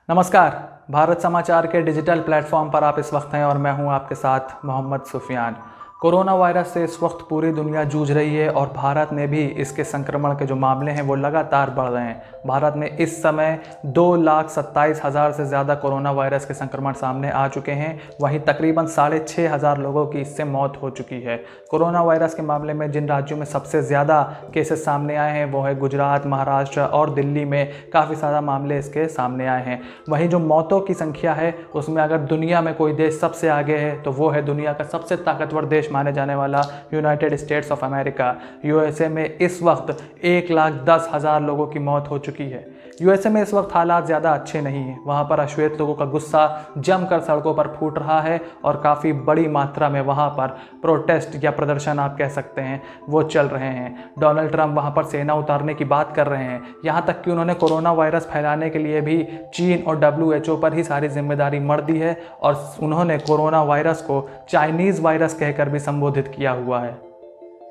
नमस्कार। भारत समाचार के डिजिटल प्लेटफॉर्म पर आप इस वक्त हैं और मैं हूं आपके साथ मोहम्मद सुफियान। कोरोना वायरस से इस वक्त पूरी दुनिया जूझ रही है और भारत में भी इसके संक्रमण के जो मामले हैं वो लगातार बढ़ रहे हैं। भारत में इस समय 2,27,000 से ज़्यादा कोरोना वायरस के संक्रमण सामने आ चुके हैं। वहीं तकरीबन 6,500 लोगों की इससे मौत हो चुकी है। कोरोना वायरस के मामले में जिन राज्यों में सबसे ज़्यादा केसेस सामने आए हैं वो है गुजरात, महाराष्ट्र और दिल्ली में काफ़ी सारा मामले इसके सामने आए हैं। वहीं जो मौतों की संख्या है उसमें अगर दुनिया में कोई देश सबसे आगे है तो वो है दुनिया का सबसे ताकतवर देश माने जाने वाला United states of America. USA में इस वक्त 1,10,000 लोगों की मौत हो चुकी है। यूएसए में इस वक्त हालात ज़्यादा अच्छे नहीं हैं। वहाँ पर अश्वेत लोगों का गुस्सा जमकर सड़कों पर फूट रहा है और काफ़ी बड़ी मात्रा में वहाँ पर प्रोटेस्ट या प्रदर्शन आप कह सकते हैं वो चल रहे हैं। डोनाल्ड ट्रंप वहाँ पर सेना उतारने की बात कर रहे हैं। यहाँ तक कि उन्होंने कोरोना वायरस फैलाने के लिए भी चीन और WHO पर ही सारी जिम्मेदारी मढ़ दी है और उन्होंने कोरोना वायरस को चाइनीज़ वायरस कहकर भी संबोधित किया हुआ है।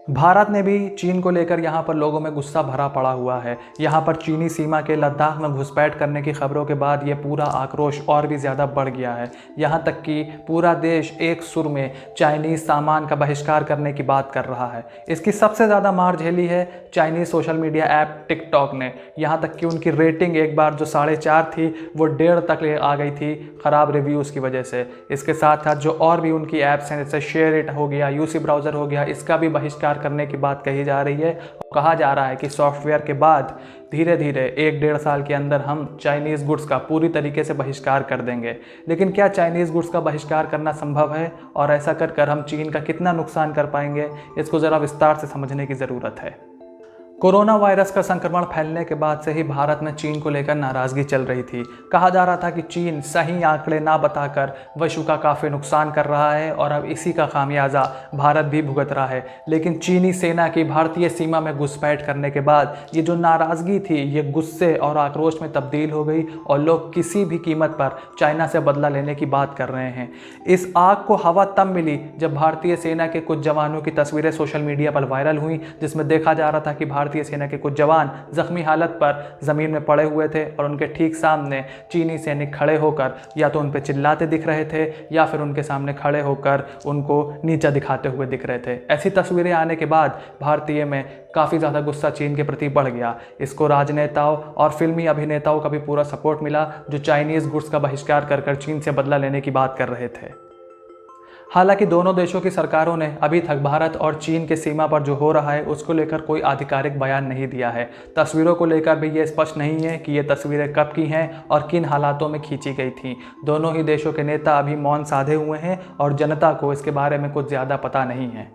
भारत ने भी चीन को लेकर यहाँ पर लोगों में गुस्सा भरा पड़ा हुआ है। यहाँ पर चीनी सीमा के लद्दाख में घुसपैठ करने की खबरों के बाद ये पूरा आक्रोश और भी ज़्यादा बढ़ गया है। यहाँ तक कि पूरा देश एक सुर में चाइनीज़ सामान का बहिष्कार करने की बात कर रहा है। इसकी सबसे ज़्यादा मार झेली है Chinese social media app TikTok ने। यहाँ तक कि उनकी रेटिंग एक बार जो 4.5 थी वो 1.5 तक आ गई थी ख़राब रिव्यूज़ की वजह से। इसके साथ साथ जो और भी उनकी ऐप्स हैं जैसे शेयरइट हो गया, यूसी ब्राउज़र हो गया, इसका भी बहिष्कार करने की बात कही जा रही है। कहा जा रहा है कि सॉफ्टवेयर के बाद धीरे धीरे 1-1.5 साल के अंदर हम चाइनीज़ गुड्स का पूरी तरीके से बहिष्कार कर देंगे। लेकिन क्या चाइनीज़ गुड्स का बहिष्कार करना संभव है और ऐसा कर हम चीन का कितना नुकसान कर पाएंगे, इसको ज़रा विस्तार से समझने की ज़रूरत है। कोरोना वायरस का संक्रमण फैलने के बाद से ही भारत में चीन को लेकर नाराज़गी चल रही थी। कहा जा रहा था कि चीन सही आंकड़े ना बताकर विश्व का काफ़ी नुकसान कर रहा है और अब इसी का खामियाजा भारत भी भुगत रहा है। लेकिन चीनी सेना की भारतीय सीमा में घुसपैठ करने के बाद ये जो नाराज़गी थी ये गुस्से और आक्रोश में तब्दील हो गई और लोग किसी भी कीमत पर चाइना से बदला लेने की बात कर रहे हैं। इस आग को हवा तब मिली जब भारतीय सेना के कुछ जवानों की तस्वीरें सोशल मीडिया पर वायरल हुई, जिसमें देखा जा रहा था कि भारतीय सेना के कुछ जवान जख्मी हालत पर जमीन में पड़े हुए थे और उनके ठीक सामने चीनी सैनिक खड़े होकर या तो उन पर चिल्लाते दिख रहे थे या फिर उनके सामने खड़े होकर उनको नीचा दिखाते हुए दिख रहे थे। ऐसी तस्वीरें आने के बाद भारतीय में काफ़ी ज़्यादा गुस्सा चीन के प्रति बढ़ गया। इसको राजनेताओं और फिल्मी अभिनेताओं का भी पूरा सपोर्ट मिला जो चाइनीज़ गुड्स का बहिष्कार कर चीन से बदला लेने की बात कर रहे थे। हालांकि दोनों देशों की सरकारों ने अभी तक भारत और चीन के सीमा पर जो हो रहा है उसको लेकर कोई आधिकारिक बयान नहीं दिया है। तस्वीरों को लेकर भी ये स्पष्ट नहीं है कि ये तस्वीरें कब की हैं और किन हालातों में खींची गई थी। दोनों ही देशों के नेता अभी मौन साधे हुए हैं और जनता को इसके बारे में कुछ ज़्यादा पता नहीं है।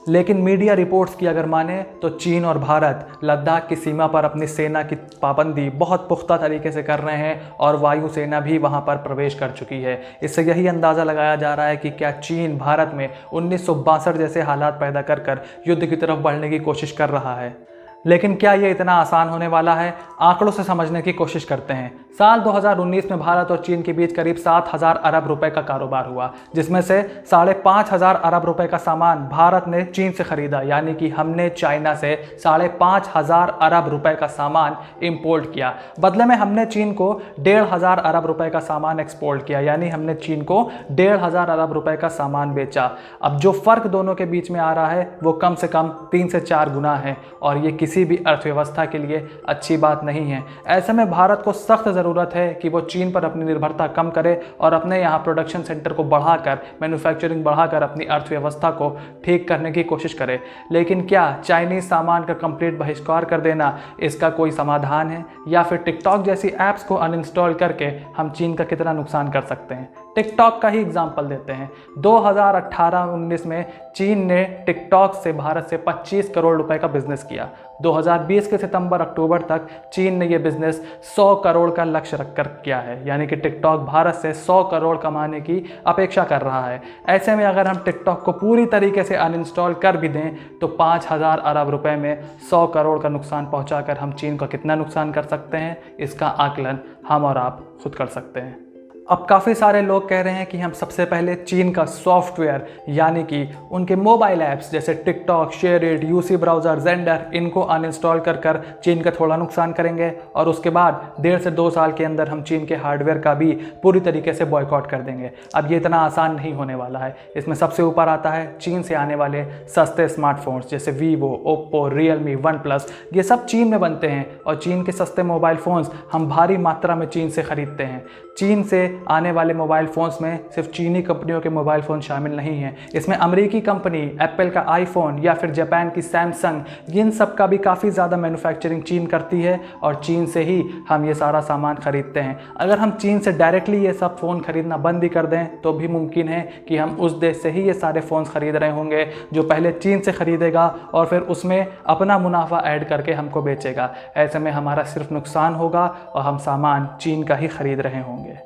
लेकिन मीडिया रिपोर्ट्स की अगर माने तो चीन और भारत लद्दाख की सीमा पर अपनी सेना की पाबंदी बहुत पुख्ता तरीके से कर रहे हैं और वायु सेना भी वहां पर प्रवेश कर चुकी है। इससे यही अंदाज़ा लगाया जा रहा है कि क्या चीन भारत में 1962 जैसे हालात पैदा कर युद्ध की तरफ बढ़ने की कोशिश कर रहा है। लेकिन क्या ये इतना आसान होने वाला है? आंकड़ों से समझने की कोशिश करते हैं। साल 2019 में भारत और चीन के बीच करीब 7,000 अरब रुपए का कारोबार हुआ, जिसमें से 5,500 अरब रुपए का सामान भारत ने चीन से खरीदा, यानी कि हमने चाइना से 5,500 अरब रुपए का सामान इंपोर्ट किया। बदले में हमने चीन को 1,500 अरब रुपए का सामान एक्सपोर्ट किया, यानी हमने चीन को 1,500 अरब रुपए का सामान बेचा। अब जो फर्क दोनों के बीच में आ रहा है वो कम से कम 3 से 4 गुना है और ये किसी भी अर्थव्यवस्था के लिए अच्छी बात नहीं है। ऐसे में भारत को सख्त ज़रूरत है कि वो चीन पर अपनी निर्भरता कम करे और अपने यहाँ प्रोडक्शन सेंटर को बढ़ाकर, मैन्युफैक्चरिंग बढ़ाकर अपनी अर्थव्यवस्था को ठीक करने की कोशिश करे। लेकिन क्या चाइनीज़ सामान का कंप्लीट बहिष्कार कर देना इसका कोई समाधान है, या फिर टिकटॉक जैसी ऐप्स को अनइंस्टॉल करके हम चीन का कितना नुकसान कर सकते हैं? टिकटॉक का ही एग्जाम्पल देते हैं। 2018-19 में चीन ने टिकटॉक से भारत से 25 करोड़ रुपए का बिजनेस किया। 2020 के सितंबर-अक्टूबर तक चीन ने यह बिजनेस 100 करोड़ का लक्ष्य रखकर किया है, यानी कि टिकटॉक भारत से 100 करोड़ कमाने की अपेक्षा कर रहा है। ऐसे में अगर हम टिकटॉक को पूरी तरीके से अनइंस्टॉल कर भी दें तो 5,000 अरब रुपए में 100 करोड़ का नुकसान पहुंचाकर हम चीन का कितना नुकसान कर सकते हैं, इसका आकलन हम और आप खुद कर सकते हैं। अब काफ़ी सारे लोग कह रहे हैं कि हम सबसे पहले चीन का सॉफ्टवेयर यानी कि उनके मोबाइल ऐप्स जैसे TikTok, SHAREit, UC browser, gender इनको अनइंस्टॉल कर चीन का थोड़ा नुकसान करेंगे और उसके बाद 1.5 से 2 साल के अंदर हम चीन के हार्डवेयर का भी पूरी तरीके से बॉयकॉट कर देंगे। अब ये इतना आसान नहीं होने वाला है। इसमें सबसे ऊपर आता है चीन से आने वाले सस्ते स्मार्टफोन्स जैसे Vivo, Oppo, Realme, one plus, ये सब चीन में बनते हैं और चीन के सस्ते मोबाइल फ़ोन्स हम भारी मात्रा में चीन से ख़रीदते हैं। चीन से आने वाले मोबाइल फ़ोन्स में सिर्फ चीनी कंपनियों के मोबाइल फ़ोन शामिल नहीं हैं, इसमें अमेरिकी कंपनी एप्पल का आईफोन या फिर जापान की सैमसंग, इन सब का भी काफ़ी ज़्यादा मैन्युफैक्चरिंग चीन करती है और चीन से ही हम ये सारा सामान ख़रीदते हैं। अगर हम चीन से डायरेक्टली ये सब फ़ोन ख़रीदना बंद भी कर दें तो भी मुमकिन है कि हम उस देश से ही ये सारे फ़ोन्स ख़रीद रहे होंगे जो पहले चीन से ख़रीदेगा और फिर उसमें अपना मुनाफा ऐड करके हमको बेचेगा। ऐसे में हमारा सिर्फ नुकसान होगा और हम सामान चीन का ही ख़रीद रहे होंगे।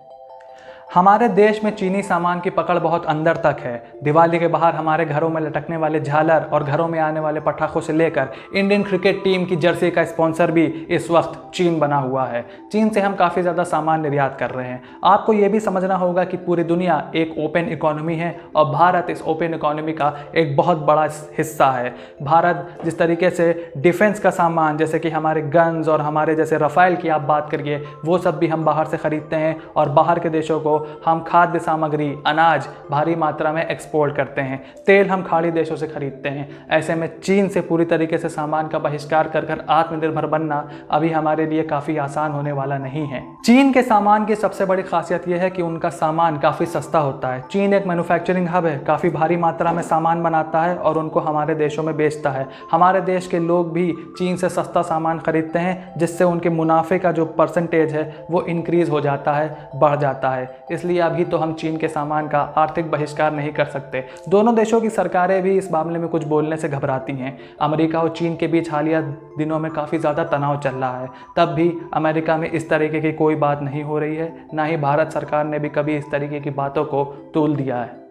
हमारे देश में चीनी सामान की पकड़ बहुत अंदर तक है। दिवाली के बाहर हमारे घरों में लटकने वाले झालर और घरों में आने वाले पटाखों से लेकर इंडियन क्रिकेट टीम की जर्सी का स्पॉन्सर भी इस वक्त चीन बना हुआ है। चीन से हम काफ़ी ज़्यादा सामान निर्यात कर रहे हैं। आपको ये भी समझना होगा कि पूरी दुनिया एक ओपन इकोनॉमी है और भारत इस ओपन इकोनॉमी का एक बहुत बड़ा हिस्सा है। भारत जिस तरीके से डिफेंस का सामान जैसे कि हमारे गन्स और हमारे जैसे रफ़ाइल की आप बात करिए, वो सब भी हम बाहर से ख़रीदते हैं और बाहर के देशों को हम खाद्य सामग्री, अनाज भारी मात्रा में एक्सपोर्ट करते हैं। तेल हम खाड़ी देशों से खरीदते हैं। ऐसे में चीन से पूरी तरीके से सामान का बहिष्कार कर आत्मनिर्भर बनना अभी हमारे लिए काफ़ी आसान होने वाला नहीं है। चीन के सामान की सबसे बड़ी खासियत यह है कि उनका सामान काफ़ी सस्ता होता है। चीन एक मैन्युफैक्चरिंग हब है, काफ़ी भारी मात्रा में सामान बनाता है और उनको हमारे देशों में बेचता है। हमारे देश के लोग भी चीन से सस्ता सामान खरीदते हैं जिससे उनके मुनाफे का जो परसेंटेज है वो इंक्रीज़ हो जाता है, बढ़ जाता है। इसलिए अभी तो हम चीन के सामान का आर्थिक बहिष्कार नहीं कर सकते। दोनों देशों की सरकारें भी इस मामले में कुछ बोलने से घबराती हैं। अमेरिका और चीन के बीच हालिया दिनों में काफ़ी ज़्यादा तनाव चल रहा है, तब भी अमेरिका में इस तरीके की कोई बात नहीं हो रही है, ना ही भारत सरकार ने भी कभी इस तरीके की बातों को तूल दिया है।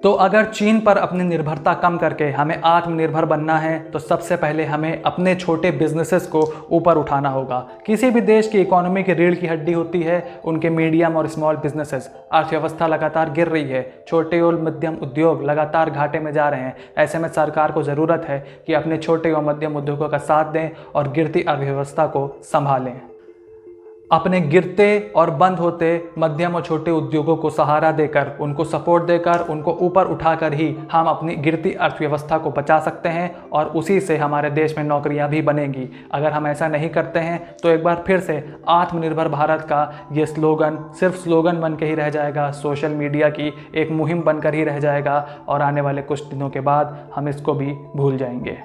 तो अगर चीन पर अपनी निर्भरता कम करके हमें आत्मनिर्भर बनना है तो सबसे पहले हमें अपने छोटे बिजनेसेस को ऊपर उठाना होगा। किसी भी देश की इकोनॉमी की रीढ़ की हड्डी होती है उनके मीडियम और स्मॉल बिजनेसेस। अर्थव्यवस्था लगातार गिर रही है, छोटे और मध्यम उद्योग लगातार घाटे में जा रहे हैं। ऐसे में सरकार को ज़रूरत है कि अपने छोटे और मध्यम उद्योगों का साथ दें और गिरती अर्थव्यवस्था को संभालें। अपने गिरते और बंद होते मध्यम और छोटे उद्योगों को सहारा देकर, उनको सपोर्ट देकर, उनको ऊपर उठाकर ही हम अपनी गिरती अर्थव्यवस्था को बचा सकते हैं और उसी से हमारे देश में नौकरियां भी बनेंगी। अगर हम ऐसा नहीं करते हैं तो एक बार फिर से आत्मनिर्भर भारत का ये स्लोगन सिर्फ स्लोगन बन के ही रह जाएगा, सोशल मीडिया की एक मुहिम बनकर ही रह जाएगा और आने वाले कुछ दिनों के बाद हम इसको भी भूल जाएंगे।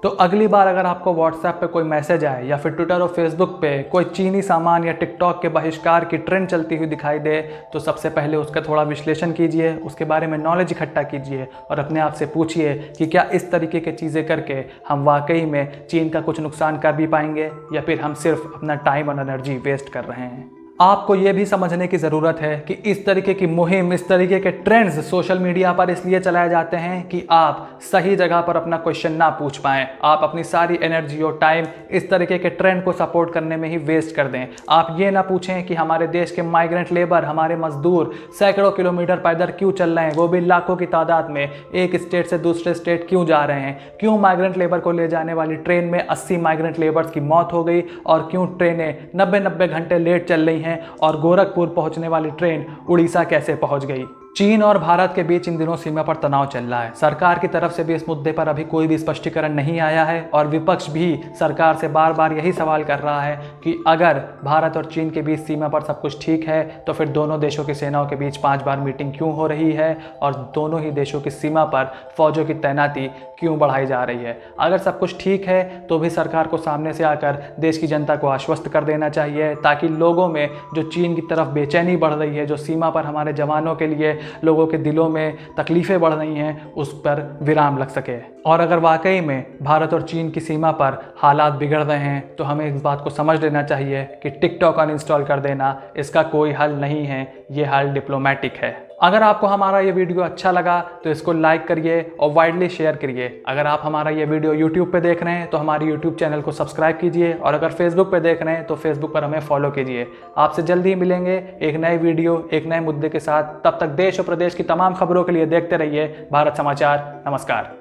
तो अगली बार अगर आपको व्हाट्सएप पे कोई मैसेज आए या फिर ट्विटर और फेसबुक पे कोई चीनी सामान या टिकटॉक के बहिष्कार की ट्रेंड चलती हुई दिखाई दे तो सबसे पहले उसका थोड़ा विश्लेषण कीजिए, उसके बारे में नॉलेज इकट्ठा कीजिए और अपने आप से पूछिए कि क्या इस तरीके की चीज़ें करके हम वाकई में चीन का कुछ नुकसान कर भी पाएंगे या फिर हम सिर्फ अपना टाइम और एनर्जी वेस्ट कर रहे हैं। आपको ये भी समझने की ज़रूरत है कि इस तरीके की मुहिम, इस तरीके के ट्रेंड्स सोशल मीडिया पर इसलिए चलाए जाते हैं कि आप सही जगह पर अपना क्वेश्चन ना पूछ पाएं। आप अपनी सारी एनर्जी और टाइम इस तरीके के ट्रेंड को सपोर्ट करने में ही वेस्ट कर दें। आप ये ना पूछें कि हमारे देश के माइग्रेंट लेबर, हमारे मजदूर सैकड़ों किलोमीटर पैदल क्यों चल रहे हैं, वो भी लाखों की तादाद में एक स्टेट से दूसरे स्टेट क्यों जा रहे हैं, क्यों माइग्रेंट लेबर को ले जाने वाली ट्रेन में 80 माइग्रेंट लेबर्स की मौत हो गई और क्यों ट्रेनें 90 घंटे लेट चल रही हैं और गोरखपुर पहुंचने वाली ट्रेन उड़ीसा कैसे पहुंच गई। चीन और भारत के बीच इन दिनों सीमा पर तनाव चल रहा है। सरकार की तरफ से भी इस मुद्दे पर अभी कोई भी स्पष्टीकरण नहीं आया है और विपक्ष भी सरकार से बार बार यही सवाल कर रहा है कि अगर भारत और चीन के बीच सीमा पर सब कुछ ठीक है तो फिर दोनों देशों की सेनाओं के बीच 5 बार मीटिंग क्यों हो रही है और दोनों ही देशों की सीमा पर फौजों की तैनाती क्यों बढ़ाई जा रही है। अगर सब कुछ ठीक है तो भी सरकार को सामने से आकर देश की जनता को आश्वस्त कर देना चाहिए ताकि लोगों में जो चीन की तरफ बेचैनी बढ़ रही है, जो सीमा पर हमारे जवानों के लिए लोगों के दिलों में तकलीफ़ें बढ़ रही हैं, उस पर विराम लग सके। और अगर वाकई में भारत और चीन की सीमा पर हालात बिगड़ रहे हैं तो हमें इस बात को समझ लेना चाहिए कि टिकटॉक अनइंस्टॉल कर देना इसका कोई हल नहीं है, ये हल डिप्लोमेटिक है। अगर आपको हमारा ये वीडियो अच्छा लगा तो इसको लाइक करिए और वाइडली शेयर करिए। अगर आप हमारा ये वीडियो यूट्यूब पे देख रहे हैं तो हमारे यूट्यूब चैनल को सब्सक्राइब कीजिए, और अगर फेसबुक पे देख रहे हैं तो फेसबुक पर हमें फॉलो कीजिए। आपसे जल्दी ही मिलेंगे एक नए वीडियो एक नए मुद्दे के साथ। तब तक देश और प्रदेश की तमाम खबरों के लिए देखते रहिए भारत समाचार। नमस्कार।